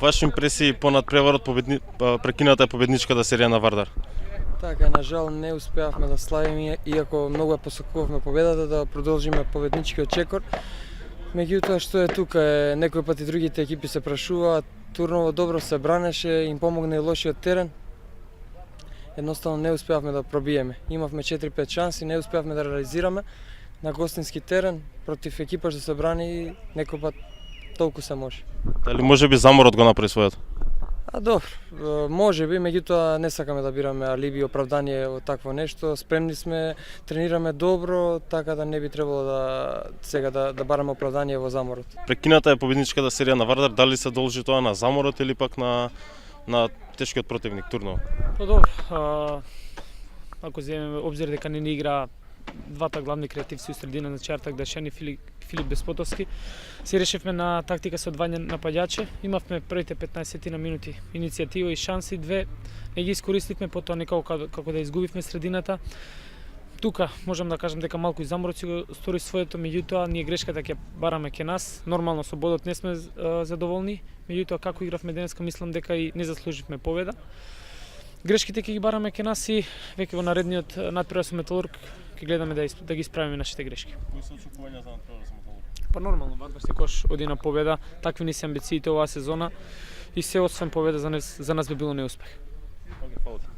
Ваши импресии по надпреварот прекината победничката серија на Вардар? Така, на жал не успеавме да славиме, иако многу ја посакувавме победата, да продолжиме победничкиот чекор. Меѓутоа што е тука е, некој пати другите екипи се прашуваат, Турново добро се бранеше, им помогна и лошиот терен. Едноставно не успеавме да пробиеме. Имавме 4-5 шанси, не успеавме да реализираме на гостински терен против екипа што се брани, некој пат толку се може. Дали можеби заморот го направи своето? Добро, може би, меѓутоа не сакаме да бираме алиби и оправдание од такво нешто. Спремни сме, тренираме добро, така да не би требало сега да бараме оправдание во заморот. Прекината е победничката серија на Вардар, дали се должи тоа на заморот или пак на тешкиот противник Турново? Добро, ако земеме обзир дека не ни игра двата главни креативци у средина, значи Артак Дашан и Филип Деспотовски, се решивме на тактика со одваѓање напаѓачи. Имавме првите 15 на минути иницијатива и шанси, две не ги искористивме, потоа некако како да изгубивме средината. Тука можам да кажам дека малку и заморот си го стори своето, меѓутоа ние грешката ќе бараме ке нас. Нормално со бодот не сме задоволни, меѓутоа како игравме денеска мислам дека и не заслуживме победа. Грешките ќе ги бараме ке нас и веќе во наредниот надпревар со Металург ќе гледаме да ги исправиме нашите грешки. Кои се очекувања за надпревар со Металург? Па нормално, Вардар секогаш оди на победа, такви не се амбициите оваа сезона и се освен победа за нас би било неуспех. Океј, фала ти.